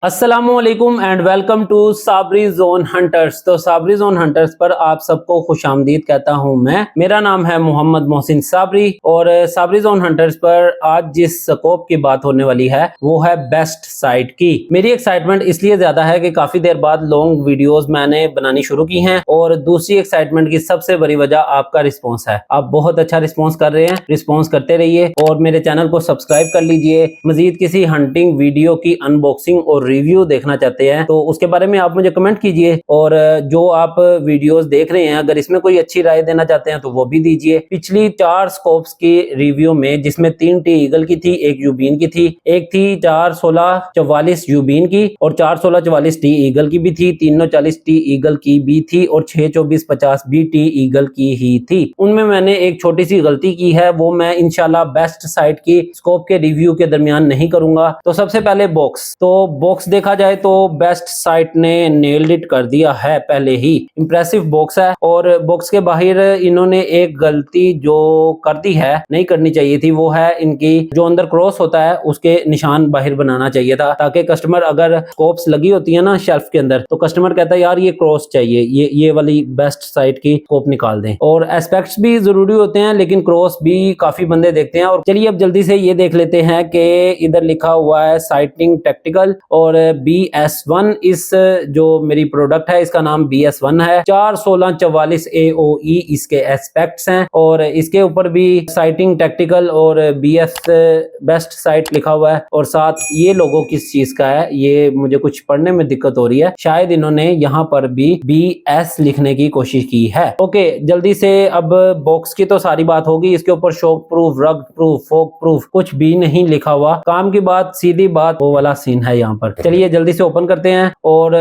अस्सलामुअलैकुम and welcome to Sabri zone hunters. तो Sabri zone hunters पर आप सबको खुशामदीद कहता हूं मैं। मेरा नाम है मोहम्मद मोहसिन साबरी और साबरी जोन हंटर्स पर आज जिस स्कोप की बात होने वाली है वो है बेस्ट साइट की। मेरी एक्साइटमेंट इसलिए ज्यादा है कि काफी देर बाद लॉन्ग वीडियोस मैंने बनानी शुरू की हैं और दूसरी एक्साइटमेंट की सबसे बड़ी वजह आपका रिस्पॉन्स है। आप बहुत अच्छा रिस्पॉन्स कर रहे हैं, रिस्पॉन्स करते रहिए और मेरे चैनल को सब्सक्राइब कर लीजिए। मजीद किसी हंटिंग वीडियो की अनबॉक्सिंग और रिव्यू देखना चाहते हैं तो उसके बारे में आप मुझे कमेंट कीजिए और जो आप वीडियोस देख रहे हैं अगर इसमें कोई अच्छी राय देना चाहते हैं तो वो भी दीजिए। पिछली 4 स्कोप्स की रिव्यू में जिसमें 3 टी ईगल की थी, एक यूबीन की थी, एक थी 41644 यूबीन की और 41644 टी ईगल की भी थी, 340 टी ईगल की भी थी और 62450 भी टी ईगल की ही थी। उनमें मैंने एक छोटी सी गलती की है, वो मैं इंशाल्लाह बेस्ट साइट की स्कोप के रिव्यू के दरमियान नहीं करूंगा। तो सबसे पहले बॉक्स देखा जाए तो बेस्ट साइट ने नेल्ड इट कर दिया है। पहले ही इंप्रेसिव बॉक्स है और बॉक्स के बाहर इन्होंने एक गलती जो कर दी है, नहीं करनी चाहिए थी, वो है इनकी जो अंदर क्रॉस होता है उसके निशान बाहर बनाना चाहिए था, ताकि कस्टमर अगर स्कोप्स लगी होती है ना शेल्फ के अंदर तो कस्टमर कहता है यार ये क्रॉस चाहिए, ये वाली बेस्ट साइट की स्कोप निकाल दें। और एस्पेक्ट्स भी जरूरी होते हैं लेकिन क्रॉस भी काफी बंदे देखते हैं। और चलिए अब जल्दी से ये देख लेते हैं कि इधर लिखा हुआ है साइटिंग टेक्टिकल और BS1 इस जो मेरी प्रोडक्ट है इसका नाम BS1 है। 41644 AOE इसके एस्पेक्ट्स हैं और इसके ऊपर भी साइटिंग टेक्टिकल और BS बेस्ट साइट लिखा हुआ है और साथ ये लोगो किस चीज का है ये मुझे कुछ पढ़ने में दिक्कत हो रही है, शायद इन्होंने यहाँ पर भी BS लिखने की कोशिश की है। ओके जल्दी से अब बॉक्स की तो सारी बात होगी, इसके ऊपर शॉक प्रूफ, रग प्रूफ, फोक प्रूफ कुछ भी नहीं लिखा हुआ। काम की बात, सीधी बात, वो वाला सीन है यहाँ पर। चलिए जल्दी से ओपन करते हैं और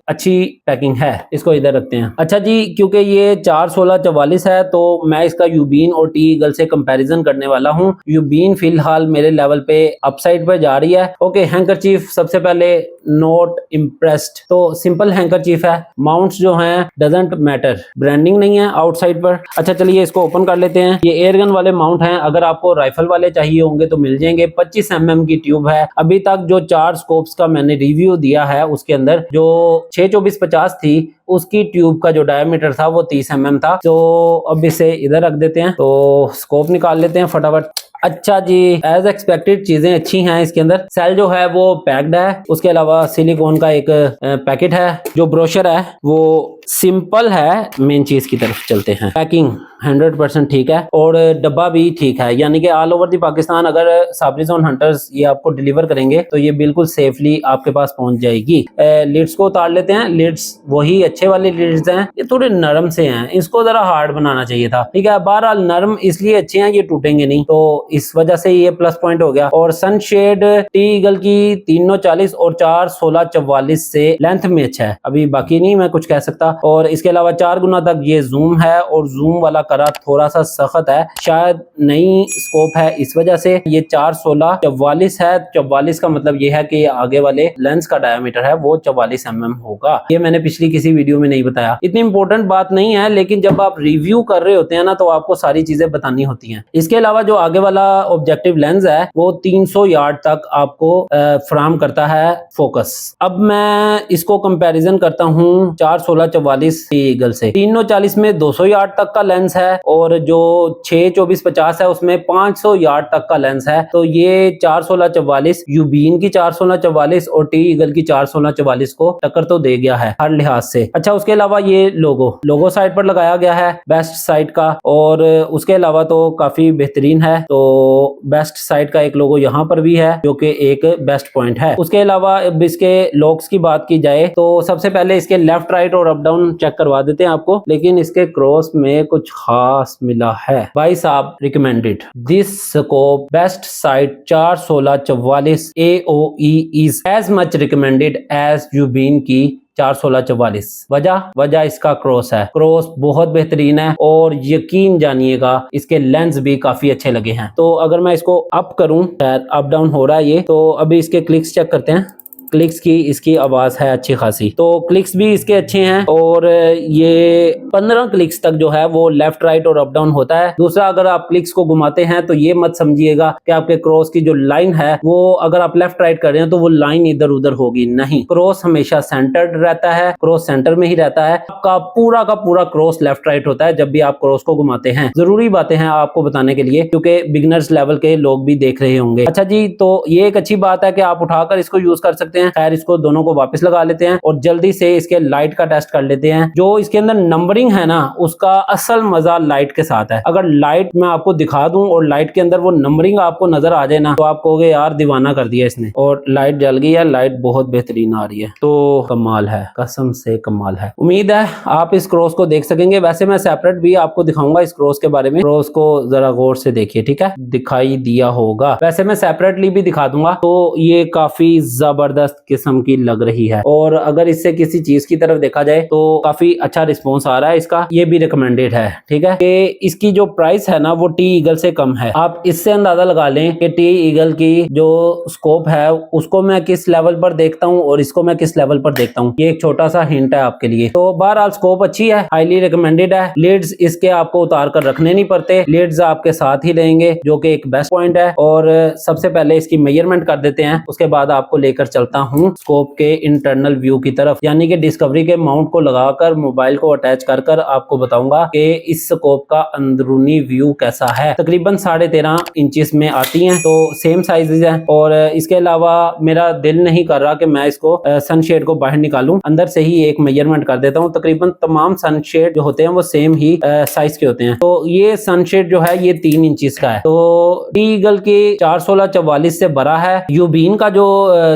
अच्छी पैकिंग है, इसको इधर रखते हैं। अच्छा जी, क्योंकि ये 41644 है तो मैं इसका यूबीन और टी ईगल से कंपैरिजन करने वाला हूँ। यूबीन फिलहाल मेरे लेवल पे अपसाइड पर जा रही है। ओके हैंकरचीफ सबसे पहले नॉट इम्प्रेस्ड, तो सिंपल हैंकरचीफ है। माउंट्स जो हैं डजंट मैटर, ब्रांडिंग नहीं है आउटसाइड पर। अच्छा चलिए इसको ओपन कर लेते हैं। ये एयरगन वाले माउंट हैं, अगर आपको राइफल वाले चाहिए होंगे तो मिल जाएंगे। 25 mm की ट्यूब है। अभी तक जो 4 स्कोप्स का मैंने रिव्यू दिया है उसके अंदर जो 62450 थी उसकी ट्यूब का जो डायमीटर था वो 30 mm था। तो अब इसे इधर रख देते हैं, तो स्कोप निकाल लेते हैं फटाफट। अच्छा जी, एज एक्सपेक्टेड चीजें अच्छी हैं इसके अंदर। सेल जो है वो पैक्ड है, उसके अलावा सिलिकॉन का एक पैकेट है। जो ब्रोशर है वो सिंपल है। मेन चीज की तरफ चलते हैं। पैकिंग 100% ठीक है और डब्बा भी ठीक है, यानी कि ऑल ओवर दी पाकिस्तान अगर साबरी जोन हंटर्स ये आपको डिलीवर करेंगे तो ये बिल्कुल सेफली आपके पास पहुंच जाएगी। लिड्स को उतार लेते हैं। लिड्स वही अच्छे वाले लिड्स हैं, ये थोड़े नरम से हैं, इसको जरा हार्ड बनाना चाहिए था। ठीक है, बहरहाल नरम इसलिए अच्छे हैं, ये टूटेंगे नहीं, तो इस वजह से ये प्लस पॉइंट हो गया। और सनशेड टी ईगल की 340 और 41644 से लेंथ में अच्छा है, अभी बाकी नहीं मैं कुछ कह सकता। और इसके अलावा 4 गुना तक ये जूम है और जूम वाला करा थोड़ा सा सख्त है, शायद नई स्कोप है इस वजह से। ये 41644 है, 44 का मतलब ये है कि आगे वाले लेंस का डायमीटर है वो 44 mm होगा। ये मैंने पिछली किसी वीडियो में नहीं बताया, इतनी इंपॉर्टेंट बात नहीं है, लेकिन जब आप रिव्यू कर रहे होते हैं ना तो आपको सारी चीजें बतानी होती हैं। इसके अलावा जो आगे वाला ऑब्जेक्टिव लेंस है वो 300 यार्ड तक आपको फ्राहम करता है फोकस। अब मैं इसको कंपैरिजन करता हूँ 41644 ईगल से। 340 में 200 यार्ड तक का लेंस है और जो 62450 है उसमें 500 यार्ड तक का लेंस है। तो ये 41644 यूबीन की 41644 और टी ईगल की 41644 को टक्कर तो दे गया है हर लिहाज से। अच्छा उसके अलावा ये लोगो साइड पर लगाया गया है बेस्ट साइट का, और उसके अलावा तो काफी बेहतरीन है। तो बेस्ट साइट का एक लोगो यहाँ पर भी है जो कि एक बेस्ट पॉइंट है। उसके अलावा अब इसके लॉक्स की बात की जाए तो सबसे पहले इसके लेफ्ट राइट और अप डाउन चेक करवा देते हैं आपको, लेकिन इसके क्रॉस में कुछ खास मिला है भाई साहब। Recommended this scope best site 41644 AOE is as much recommended as यूबीन की 41644। वजह इसका क्रॉस है। क्रॉस बहुत बेहतरीन है और यकीन जानिएगा इसके लेंस भी काफी अच्छे लगे हैं। तो अगर मैं इसको अप करूं, शायद अप डाउन हो रहा है ये, तो अभी इसके क्लिक्स चेक करते हैं। क्लिक्स की इसकी आवाज है अच्छी खासी, तो क्लिक्स भी इसके अच्छे हैं और ये 15 क्लिक्स तक जो है वो लेफ्ट राइट और अप डाउन होता है। दूसरा, अगर आप क्लिक्स को घुमाते हैं तो ये मत समझिएगा कि आपके क्रॉस की जो लाइन है वो अगर आप लेफ्ट राइट कर रहे हैं तो वो लाइन इधर उधर होगी, नहीं, क्रॉस हमेशा सेंटर्ड रहता है, क्रॉस सेंटर में ही रहता है। आपका पूरा का पूरा क्रॉस लेफ्ट राइट होता है जब भी आप क्रॉस को घुमाते हैं। जरूरी बातें हैं आपको बताने के लिए क्योंकि बिगिनर्स लेवल के लोग भी देख रहे होंगे। अच्छा जी, तो ये एक अच्छी बात है कि आप उठाकर इसको यूज कर सकते हैं। खैर, इसको दोनों को वापस लगा लेते हैं और जल्दी से इसके लाइट का टेस्ट कर लेते हैं। जो इसके अंदर नंबरिंग है ना, उसका असल मजा लाइट के साथ है। अगर लाइट मैं आपको दिखा दूं और लाइट के अंदर वो नंबरिंग आपको नजर आ जाए ना, तो आप कहोगे यार दीवाना कर दिया इसने। और लाइट जल गई है, लाइट बहुत बेहतरीन आ रही है, तो कमाल है, कसम से कमाल है। उम्मीद है आप इस क्रॉस को देख सकेंगे। वैसे मैं सेपरेट भी आपको दिखाऊंगा इस क्रॉस के बारे में। क्रॉस को जरा गौर से देखिए, ठीक है, दिखाई दिया होगा। वैसे मैं सेपरेटली भी दिखा दूंगा। तो ये काफी जबरदस्त किस्म की लग रही है और अगर इससे किसी चीज की तरफ देखा जाए तो काफी अच्छा रिस्पॉन्स आ रहा है इसका। ये भी रिकमेंडेड है, ठीक है, कि इसकी जो प्राइस है ना वो टी ईगल से कम है। आप इससे अंदाजा लगा लें कि टी ईगल की जो स्कोप है उसको मैं किस लेवल पर देखता हूँ और इसको मैं किस लेवल पर देखता हूँ। ये एक छोटा सा हिंट है आपके लिए। तो बहरहाल स्कोप अच्छी है, हाईली रिकमेंडेड है। लीड्स इसके आपको उतार कर रखने नहीं पड़ते, लीड्स आपके साथ ही रहेंगे, जो कि एक बेस्ट पॉइंट है। और सबसे पहले इसकी मेजरमेंट कर देते हैं, उसके बाद आपको लेकर चलता हूँ स्कोप के इंटरनल व्यू की तरफ, यानी कि डिस्कवरी के माउंट को लगाकर मोबाइल को अटैच कर आपको बताऊंगा कि इस स्कोप का अंदरूनी व्यू कैसा है। तकरीबन 13.5 इंचेस में आती हैं, तो सेम साइजेस है। और इसके अलावा मेरा दिल नहीं कर रहा कि मैं इसको सनशेड को बाहर निकालूं, अंदर से ही एक मेजरमेंट कर देता हूं। तकरीबन तमाम सनशेड जो होते हैं वो सेम ही साइज के होते हैं। तो ये सनशेड जो है ये 3 इंचेस का है। तो टी ईगल की 416-44 से बड़ा है। यूबीन का जो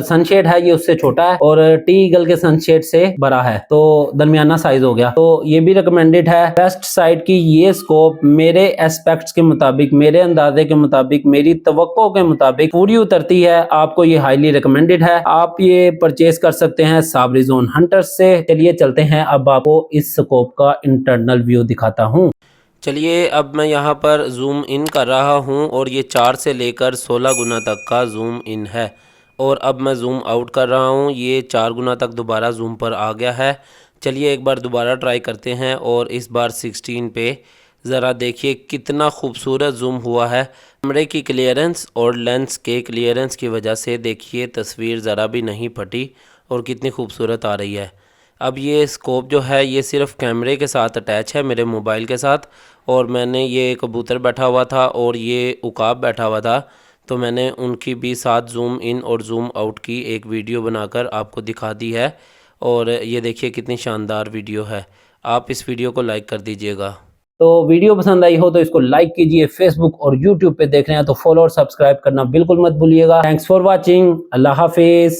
सनशेड है ये उससे छोटा है और टी ईगल के सनशेड से बड़ा है, तो दरमियाना साइज हो गया। तो ये भी रिकमेंडेड है। वेस्ट साइड की ये स्कोप मेरे एस्पेक्ट्स के मुताबिक, मेरे अंदाजे के मुताबिक, मेरी तवक्को के मुताबिक पूरी उतरती है। आपको ये हाईली रिकमेंडेड है। आप ये परचेज कर सकते हैं साबरीज ऑन हंटर्स से। चलिए चलते हैं, अब आपको इस स्कोप का इंटरनल व्यू दिखाता हूँ। चलिए अब मैं यहाँ पर जूम इन कर रहा हूँ और ये 4 से लेकर 16 गुना तक का जूम इन है। और अब मैं जूम आउट कर रहा हूँ, ये 4 गुना तक दोबारा जूम पर आ गया है। चलिए एक बार दोबारा ट्राई करते हैं और इस बार 16 पे ज़रा देखिए कितना खूबसूरत जूम हुआ है। कैमरे की क्लियरेंस और लेंस के क्लियरेंस की वजह से देखिए तस्वीर ज़रा भी नहीं फटी और कितनी खूबसूरत आ रही है। अब ये स्कोप जो है ये सिर्फ कैमरे के साथ अटैच है, मेरे मोबाइल के साथ। और मैंने ये कबूतर बैठा हुआ था और ये उकाब बैठा हुआ था, तो मैंने उनकी भी साथ जूम इन और जूम आउट की एक वीडियो बनाकर आपको दिखा दी है। और ये देखिए कितनी शानदार वीडियो है। आप इस वीडियो को लाइक कर दीजिएगा। तो वीडियो पसंद आई हो तो इसको लाइक कीजिए। फेसबुक और यूट्यूब पे देख रहे हैं तो फॉलो और सब्सक्राइब करना बिल्कुल मत भूलिएगा। Thanks for watching. Allah Hafiz.